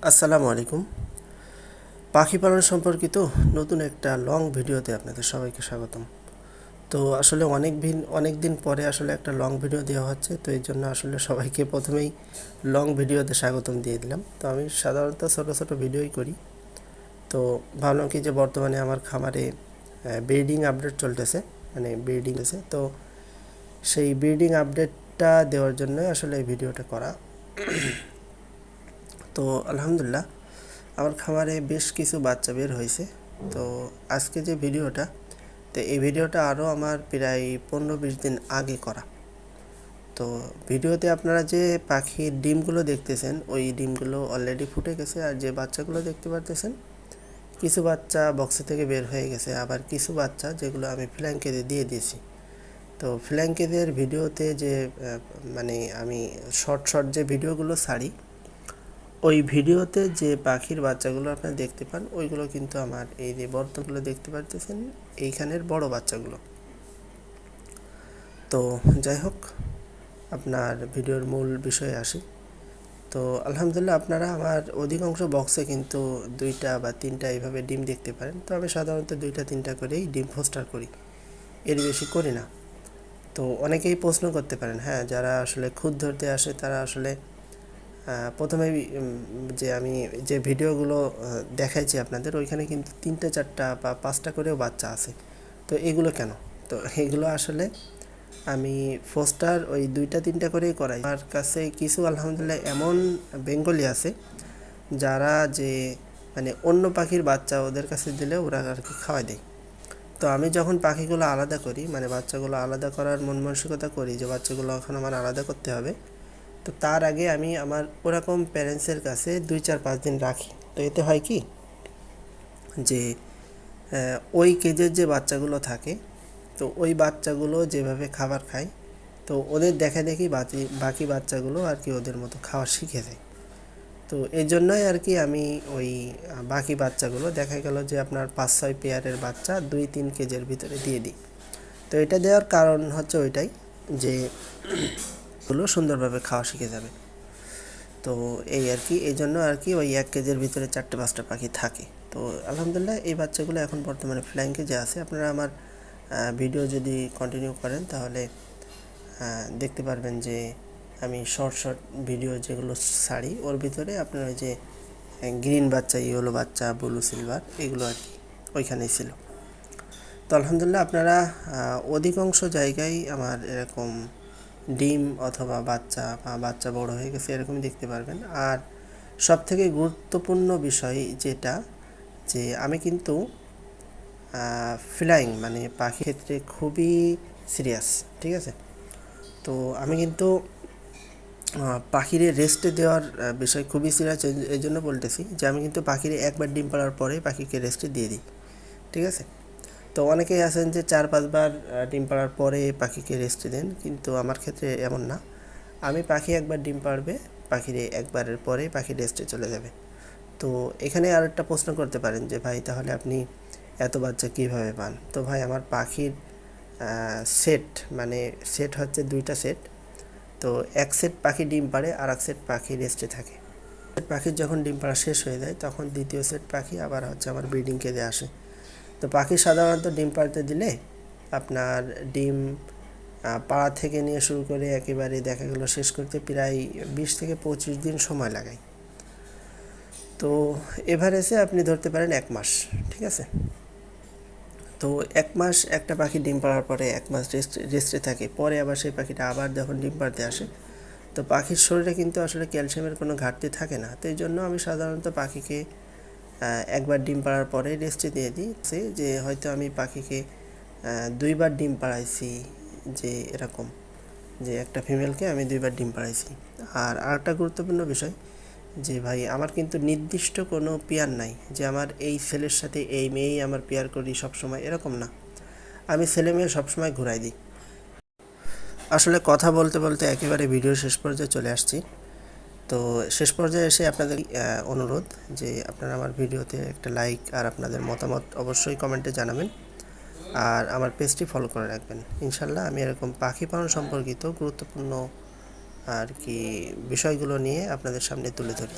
আসসালামু আলাইকুম। পাখি পালন সম্পর্কিত নতুন একটা লং ভিডিওতে আপনাদের সবাইকে স্বাগতম। তো আসলে অনেক দিন পরে আসলে একটা লং ভিডিও দেওয়া হচ্ছে, তো এই জন্য আসলে সবাইকে প্রথমেই লং ভিডিওতে স্বাগতম দিয়ে দিলাম। তো আমি সাধারণত ছোটো ভিডিওই করি। তো ভাবলাম কি যে বর্তমানে আমার খামারে ব্রিডিং আপডেট চলতেছে, মানে ব্রিডিং আছে, তো সেই ব্রিডিং আপডেটটা দেওয়ার জন্য আসলে এই ভিডিওটা করা। তো আলহামদুলিল্লাহ আমার খামারে বেশ কিছু বাচ্চা বের হয়েছে। তো আজকে যে ভিডিওটা, তো এই ভিডিওটা আরও আমার প্রায় 15-20 দিন আগে করা। তো ভিডিওতে আপনারা যে পাখির ডিমগুলো দেখতেছেন, ওই ডিমগুলো অলরেডি ফুটে গেছে। আর যে বাচ্চাগুলো দেখতে পারতেছেন, কিছু বাচ্চা বক্সে থেকে বের হয়ে গেছে, আবার কিছু বাচ্চা যেগুলো আমি ফ্ল্যাঙ্কেতে দিয়ে দিয়েছি। তো ফ্ল্যাঙ্কেদের ভিডিওতে যে মানে আমি শর্ট যে ভিডিওগুলো ছাড়ি, ওই ভিডিওতে যে পাখির বাচ্চাগুলো আপনারা দেখতে পান, ওইগুলো কিন্তু আমার এই যে বর্তগুলো দেখতে পারতেছেন, এইখানের বড় বাচ্চাগুলো। তো যাই হোক, আপনার ভিডিওর মূল বিষয়ে আসি। তো আলহামদুলিল্লাহ আপনারা আমার অধিকাংশ বক্সে কিন্তু 2টা বা 3টা এইভাবে ডিম দেখতে পারেন। তো আমি সাধারণত 2টা-3টা করেই ডিম ফোস্টার করি, এর বেশি করি না। তো অনেকেই প্রশ্ন করতে পারেন, হ্যাঁ, যারা আসলে খুদ ধরতে আসে তারা আসলে প্রথমেই যে আমি যে ভিডিওগুলো দেখাইছি আপনাদের, ওইখানে কিন্তু 3টা 4টা বা 5টা করেও বাচ্চা আছে। তো এগুলো কেন? তো এগুলো আসলে আমি ফোস্টার ওই 2টা-3টা করেই করাই। আমার কাছে কিছু আলহামদুলিল্লাহ এমন বেঙ্গলি আছে যারা যে মানে অন্য পাখির বাচ্চা ওদের কাছে দিলে ওরা আর কি খাওয়াই দেয়। তো আমি যখন পাখিগুলো আলাদা করি, মানে বাচ্চাগুলো আলাদা করার মন মানসিকতা করি যে বাচ্চাগুলো এখন আমার আলাদা করতে হবে, তো তার আগে আমি আমার ওরকম প্যারেন্টসের কাছে 2-4-5 দিন রাখি। তো এতে হয় কি যে ওই কেজের যে বাচ্চাগুলো থাকে, তো ওই বাচ্চাগুলো যেভাবে খাবার খায়, তো ওদের দেখি বাকি বাচ্চাগুলো আর কি ওদের মতো খাওয়া শিখে যায়। তো এই জন্যই আর কি আমি ওই বাকি বাচ্চাগুলো দেখা গেল যে আপনার 5-6 পেয়ারের বাচ্চা 2-3 কেজের ভিতরে দিয়ে দিই। তো এটা দেওয়ার কারণ হচ্ছে ওইটাই যে ওগুলো সুন্দরভাবে খাওয়া শিখে যাবে। তো এই আর কি, এই জন্য আর কি ওই 1 কেজির ভিতরে 4-5টা পাখি থাকে। তো আলহামদুলিল্লাহ এই বাচ্চাগুলো এখন বর্তমানে ফ্লাইং কেজে আছে। আপনারা আমার ভিডিও যদি কন্টিনিউ করেন তাহলে দেখতে পারবেন যে আমি শর্ট ভিডিও যেগুলো ছাড়ি, ওর ভিতরে আপনার ওই যে গ্রিন বাচ্চা, ইয়েলো বাচ্চা, ব্লু সিলভার, এগুলো আর কি ওইখানেই ছিল। তো আলহামদুলিল্লাহ আপনারা অধিকাংশ জায়গায় আমার এরকম ডিম অথবা বাচ্চা বা বাচ্চা বড় হয়ে গেছে এরকমই দেখতে পারবেন। আর সবথেকে গুরুত্বপূর্ণ বিষয় যেটা, যে আমি কিন্তু ফ্লাইং মানে পাখির ক্ষেত্রে খুবই সিরিয়াস, ঠিক আছে? তো আমি কিন্তু পাখিরে রেস্টে দেওয়ার বিষয় খুবই সিরিয়াস। এই জন্য বলতেছি যে আমি কিন্তু পাখিরে একবার ডিম পাড়ার পরে পাখিকে রেস্টে দিয়ে দিই, ঠিক আছে? তো অনেকেই আছেন যে 4-5 বার ডিম পাড়ার পরে পাখিকে রেস্টে দেন, কিন্তু আমার ক্ষেত্রে এমন না। আমি পাখি একবার ডিম পাড়বে, পাখির একবারের পরে পাখি রেস্টে চলে যাবে। তো এখানে আরেকটা প্রশ্ন করতে পারেন যে ভাই তাহলে আপনি এত বাচ্চা কীভাবে পান? তো ভাই আমার পাখির সেট, মানে সেট হচ্ছে 2টা সেট। তো এক সেট পাখি ডিম পাড়ে আর এক সেট পাখি রেস্টে থাকে। পাখির যখন ডিম পাড়া শেষ হয়ে যায় তখন দ্বিতীয় সেট পাখি আবার হচ্ছে আমার ব্রিডিং কেজে আসে। তো পাখি সাধারণত ডিম পাড়তে দিলে আপনার ডিম পাড়া থেকে নিয়ে শুরু করে একেবারে দেখা গেলো শেষ করতে প্রায় 20-25 দিন সময় লাগায়। তো এভারেজে আপনি ধরতে পারেন 1 মাস, ঠিক আছে? তো 1 মাস একটা পাখি ডিম পাড়ার পরে 1 মাস রেস্টে থাকে, পরে আবার সেই পাখিটা আবার যখন ডিম পাড়তে আসে, তো পাখির শরীরে কিন্তু আসলে ক্যালসিয়ামের কোনো ঘাটতি থাকে না। তো এই জন্য আমি সাধারণত পাখিকে একবার ডিম পাড়ার পরে রেস্টে দিয়ে দিই। যে হয়তো আমি পাখিকে 2বার ডিম পাড়াইছি, যে এরকম যে একটা ফিমেলকে আমি 2বার ডিম পাড়াইছি। আর আরেকটা গুরুত্বপূর্ণ বিষয় যে ভাই আমার কিন্তু নির্দিষ্ট কোনো পেয়ার নাই যে আমার এই ছেলের সাথে এই মেয়েই আমার পেয়ার করি সবসময়, এরকম না। আমি ছেলে মেয়ে সবসময় ঘুরাই দিই। আসলে কথা বলতে বলতে একেবারে ভিডিও শেষ পর্যায়ে চলে আসছি। তো শেষ পর্যায়ে এসে আপনাদের অনুরোধ যে আপনারা আমার ভিডিওতে একটা লাইক আর আপনাদের মতামত অবশ্যই কমেন্টে জানাবেন, আর আমার পেজটি ফলো করে রাখবেন। ইনশাল্লাহ আমি এরকম পাখি পালন সম্পর্কিত গুরুত্বপূর্ণ আর কি বিষয়গুলো নিয়ে আপনাদের সামনে তুলে ধরি।